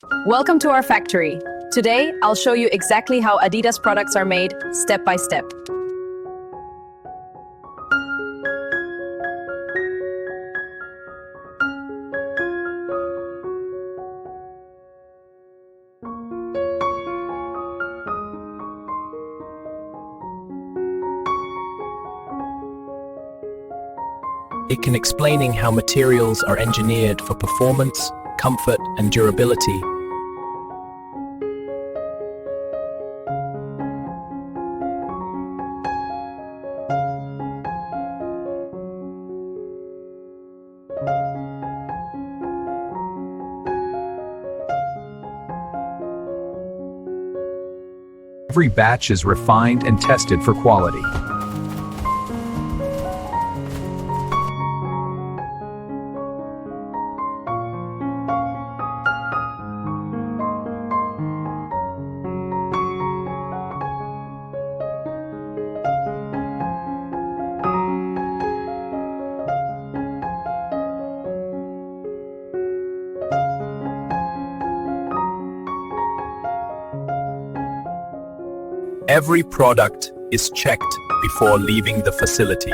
Welcome to our factory. Today, I'll show you exactly how Adidas products are made, step by step. It can explaining how materials are engineered for performance, comfort, and durability. Every batch is refined and tested for quality. Every product is checked before leaving the facility.